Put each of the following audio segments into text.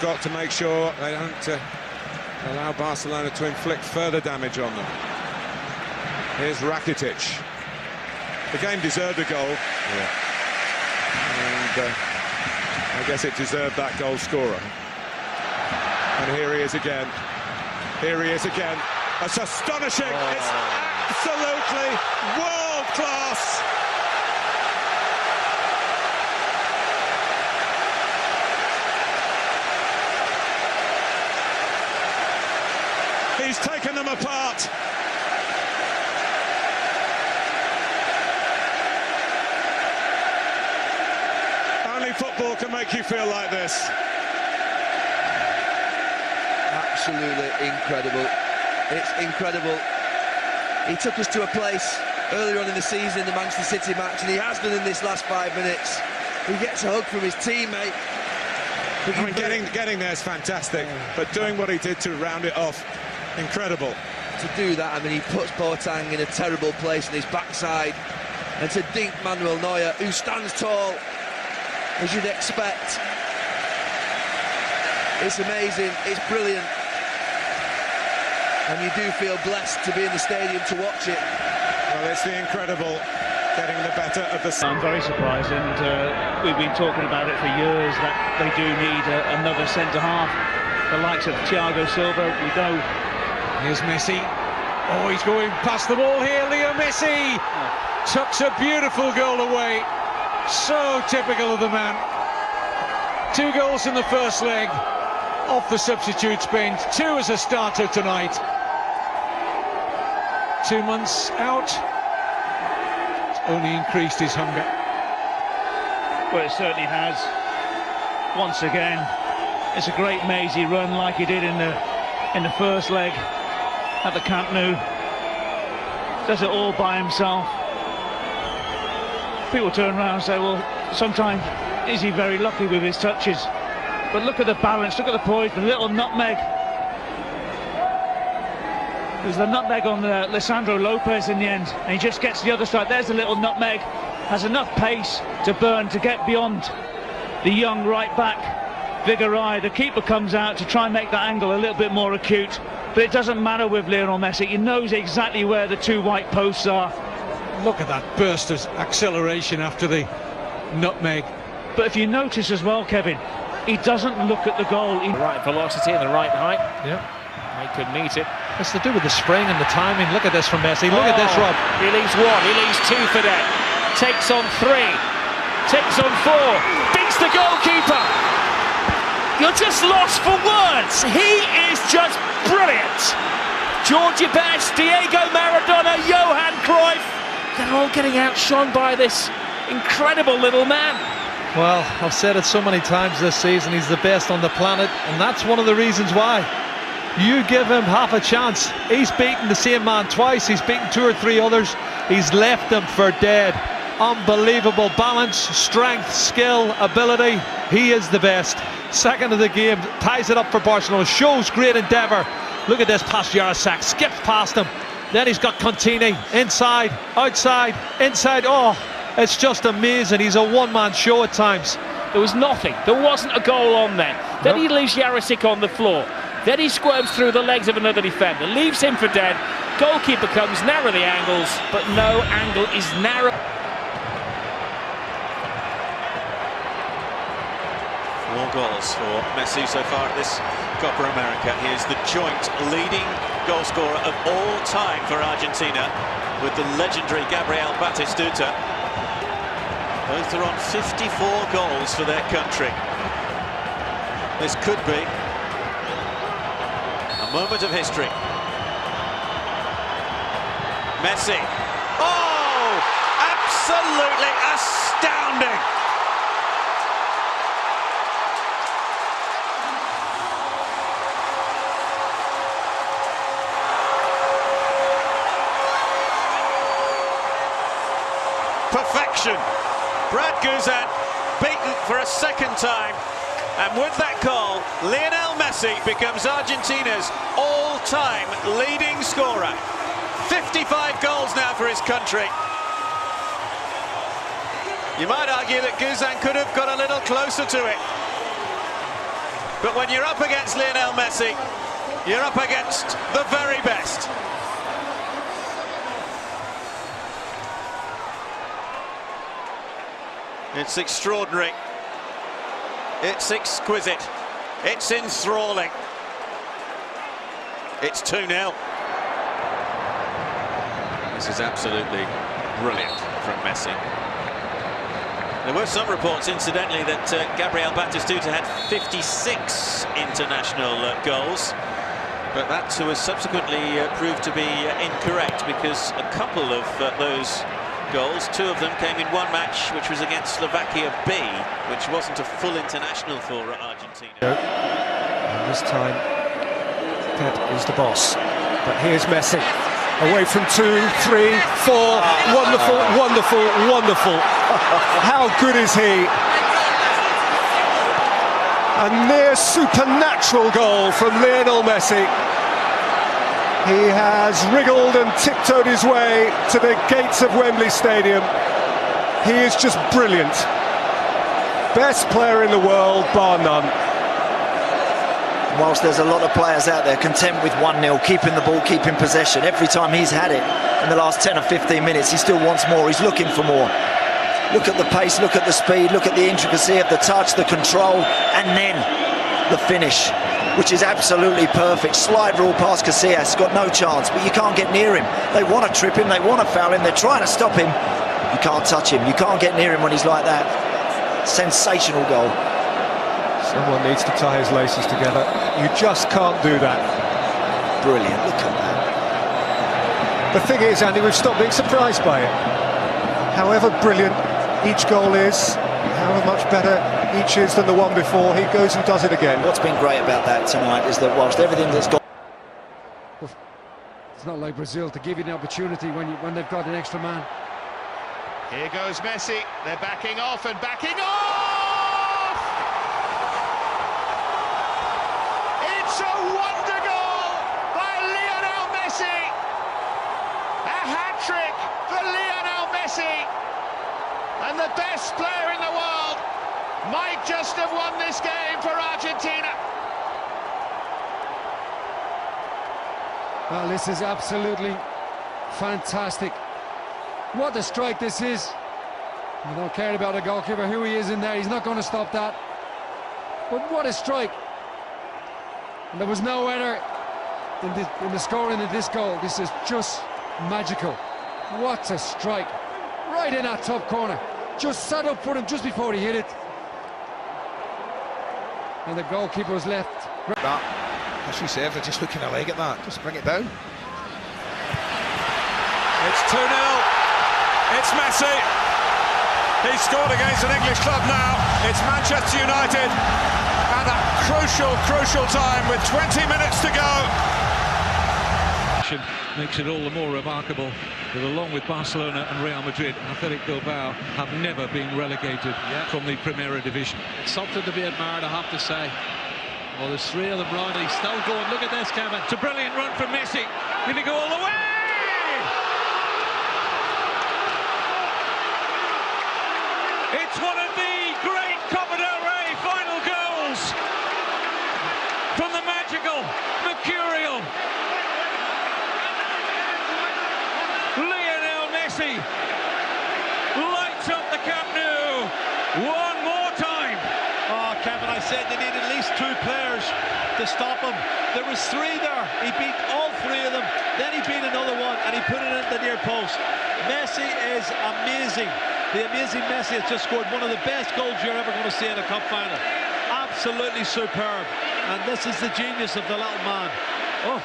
got to make sure they don't allow Barcelona to inflict further damage on them. Here's Rakitic. The game deserved a goal. Yeah. And I guess it deserved that goal scorer. And here he is again. Here he is again. It's astonishing. Oh. It's absolutely world class. He's taken them apart. Only football can make you feel like this. Absolutely incredible. It's incredible. He took us to a place earlier on in the season in the Manchester City match, and he has done in this last 5 minutes. He gets a hug from his teammate. I mean, getting there is fantastic, but doing what he did to round it off, incredible. To do that, I mean, he puts Boateng in a terrible place on his backside, and to dink Manuel Neuer, who stands tall, as you'd expect. It's amazing, it's brilliant, and you do feel blessed to be in the stadium to watch it. Well, it's the incredible getting the better of the... I'm very surprised, and we've been talking about it for years, that they do need another centre-half. The likes of Thiago Silva, we know. Here's Messi. Oh, he's going past the ball here. Lionel Messi tucks a beautiful goal away. So typical of the man. 2 goals in the first leg, off the substitutes bench, 2 as a starter tonight. 2 months out, it's only increased his hunger. Well, it certainly has. Once again, it's a great mazy run like he did in the first leg at the Camp Nou. Does it all by himself. People turn around and say, well, sometimes is he very lucky with his touches? But look at the balance, look at the poise, the little nutmeg. There's the nutmeg on Lisandro Lopez in the end, and he just gets the other side. There's the little nutmeg, has enough pace to burn, to get beyond the young right back, Vigaray. The keeper comes out to try and make that angle a little bit more acute, but it doesn't matter with Lionel Messi. He knows exactly where the 2 white posts are. Look at that burst of acceleration after the nutmeg. But if you notice as well, Kevin, he doesn't look at the goal. The right velocity and the right height. Yep. He could meet it. It's to do with the spring and the timing. Look at this from Messi. Look at this, Rob. He leaves 1, he leaves 2 for that. Takes on 3, takes on 4, beats the goalkeeper. You're just lost for words. He is just brilliant. Georgie Best, Diego Maradona, Johan Cruyff. They're all getting outshone by this incredible little man. Well, I've said it so many times this season, he's the best on the planet, and that's one of the reasons why. You give him half a chance. He's beaten the same man twice, he's beaten 2 or 3 others, he's left them for dead. Unbelievable balance, strength, skill, ability. He is the best. Second of the game, ties it up for Barcelona, shows great endeavour. Look at this past Jarasak, skips past him. Then he's got Contini, inside, outside, inside. Oh, it's just amazing. He's a one-man show at times. There was nothing. There wasn't a goal on there. Then he leaves Jarasak on the floor. Then he squirms through the legs of another defender, leaves him for dead. Goalkeeper comes, narrow the angles, but no angle is narrow. 4 goals for Messi so far at this Copa America. He is the joint leading goal scorer of all time for Argentina with the legendary Gabriel Batistuta. Both are on 54 goals for their country. This could be a moment of history. Messi. Oh! Absolutely astounding! Perfection. Brad Guzan beaten for a second time, and with that goal, Lionel Messi becomes Argentina's all-time leading scorer. 55 goals now for his country. You might argue that Guzan could have got a little closer to it. But when you're up against Lionel Messi, you're up against the very best. It's extraordinary. It's exquisite. It's enthralling. It's 2-0. This is absolutely brilliant from Messi. There were some reports, incidentally, that Gabriel Batistuta had 56 international goals, but that was subsequently proved to be incorrect, because a couple of those goals, 2 of them came in one match, which was against Slovakia B, which wasn't a full international for Argentina. And this time, Pep is the boss. But here's Messi, away from 2, 3, 4. Wonderful, wonderful, wonderful. How good is he? A near supernatural goal from Lionel Messi. He has wriggled and tiptoed his way to the gates of Wembley Stadium. He is just brilliant. Best player in the world, bar none. Whilst there's a lot of players out there content with 1-0, keeping the ball, keeping possession, every time he's had it in the last 10 or 15 minutes, he still wants more, he's looking for more. Look at the pace, look at the speed, look at the intricacy of the touch, the control, and then the finish, which is absolutely perfect. Slide rule past Casillas, got no chance, but you can't get near him. They want to trip him, they want to foul him, they're trying to stop him. You can't touch him, you can't get near him when he's like that. Sensational goal. Someone needs to tie his laces together. You just can't do that. Brilliant, look at that. The thing is, Andy, we've stopped being surprised by it. However brilliant each goal is, however much better each is than the one before, he goes and does it again. What's been great about that tonight is that whilst everything that's gone... It's not like Brazil to give you the opportunity when they've got an extra man. Here goes Messi, they're backing off and backing off! It's a wonder goal by Lionel Messi! A hat-trick for Lionel Messi! And the best player in the world might just have won this game for Argentina. Well, this is absolutely fantastic. What a strike this is. I don't care about the goalkeeper, who he is in there, he's not going to stop that. But what a strike. And there was no error in the scoring of this goal. This is just magical. What a strike. Right in that top corner. Just sat up for him just before he hit it. And the goalkeeper was left. That, as you said, they're just hooking a leg at that. Just bring it down. It's 2-0. It's Messi. He scored against an English club now. It's Manchester United. At a crucial time with 20 minutes to go. Makes it all the more remarkable that along with Barcelona and Real Madrid, Athletic Bilbao have never been relegated from the Primera Division. It's something to be admired, I have to say. Well, there's 3 of them round. He's still going. Look at this, Kevin. It's a brilliant run from Messi. Did he go all the way? It's one of the great Copa del Rey final goals from the magical, mercurial Lionel Messi. Lights up the Camp Nou one more time. Oh, Kevin, I said they need at least 2 players to stop him. There was 3 there. He beat all 3 of them. Then he beat another one, and he put it in the near post. Messi is amazing. The amazing Messi has just scored one of the best goals you're ever going to see in a cup final. Absolutely superb. And this is the genius of the little man. Oh,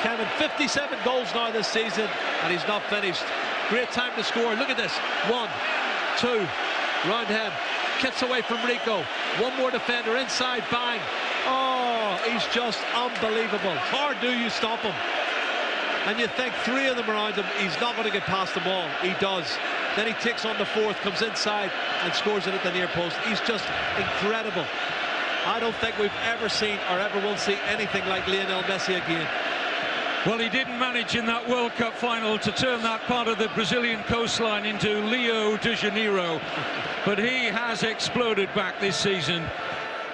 Kevin, 57 goals now this season, and he's not finished. Great time to score. Look at this. 1, 2, round him. Kicks away from Rico. One more defender inside, bang. Oh, he's just unbelievable. How do you stop him? And you think 3 of them around him, he's not going to get past them all. He does. Then he takes on the 4th, comes inside and scores it at the near post. He's just incredible. I don't think we've ever seen or ever will see anything like Lionel Messi again. Well, he didn't manage in that World Cup final to turn that part of the Brazilian coastline into Rio de Janeiro, but he has exploded back this season.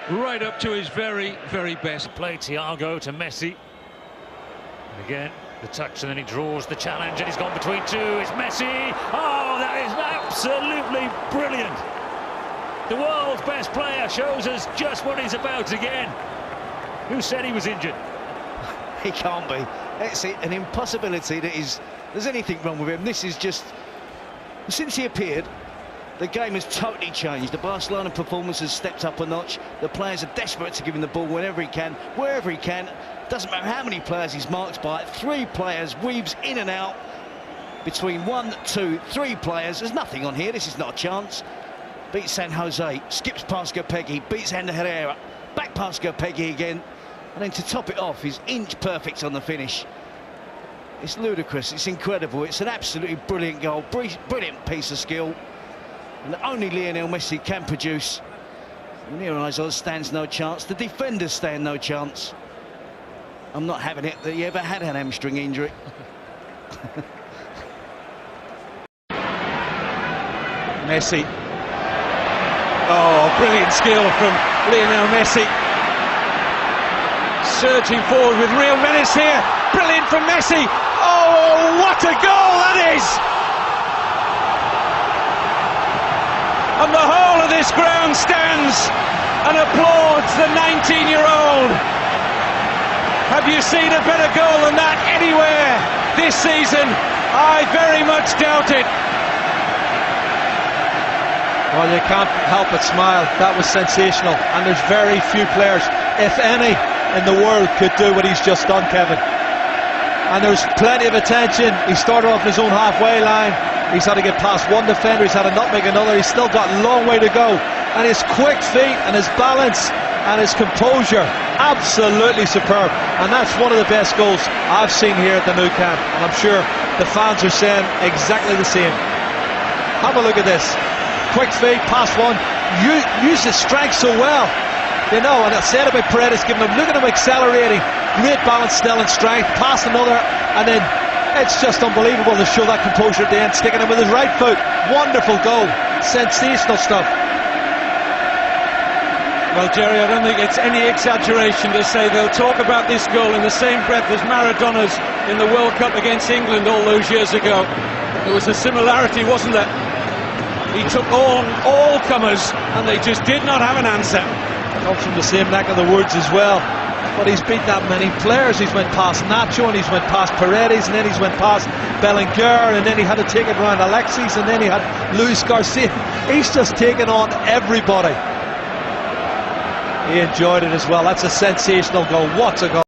right up to his very, very best. Play Thiago to Messi. And again, the touch, and then he draws the challenge, and he's gone between two. It's Messi. Oh, that is absolutely brilliant. The world's best player shows us just what he's about again. Who said he was injured? He can't be. It's an impossibility that there's anything wrong with him. This is just... Since he appeared, the game has totally changed. The Barcelona performance has stepped up a notch. The players are desperate to give him the ball whenever he can, wherever he can. Doesn't matter how many players he's marked by. 3 players, weaves in and out between 1, 2, 3 players. There's nothing on here. This is not a chance. Beats San Jose, skips past Gopegui, beats Ander Herrera, back past Gopegui again. And then to top it off, he's inch perfect on the finish. It's ludicrous, it's incredible, it's an absolutely brilliant goal, brilliant piece of skill. And only Lionel Messi can produce. Near Izos stands no chance, the defenders stand no chance. I'm not having it that he ever had an hamstring injury. Messi. Oh, brilliant skill from Lionel Messi. Surging forward with real menace here. Brilliant from Messi. Oh, what a goal that is! And the whole of this ground stands and applauds the 19-year-old. Have you seen a better goal than that anywhere this season? I very much doubt it. Well, you can't help but smile. That was sensational, and there's very few players, if any, in the world could do what he's just done, Kevin. And there's plenty of attention. He started off in his own halfway line. He's had to get past one defender, he's had to nutmeg another. He's still got a long way to go, and his quick feet and his balance and his composure, absolutely superb. And that's one of the best goals I've seen here at the Nou Camp, and I'm sure the fans are saying exactly the same. Have a look at this. Quick feet, past one, use his strength so well. You know, and I said about Paredes, giving him, look at him accelerating, great balance still and strength, past another, and then it's just unbelievable to show that composure at the end, sticking him with his right foot. Wonderful goal, sensational stuff. Well, Jerry, I don't think it's any exaggeration to say they'll talk about this goal in the same breath as Maradona's in the World Cup against England all those years ago. There was a similarity, wasn't there? He took all comers, and they just did not have an answer. Comes from the same neck of the woods as well, but he's beat that many players. He's went past Nacho, and he's went past Paredes, and then he's went past Bellinger, and then he had to take it around Alexis, and then he had Luis Garcia. He's just taken on everybody. He enjoyed it as well. That's a sensational goal. What a goal.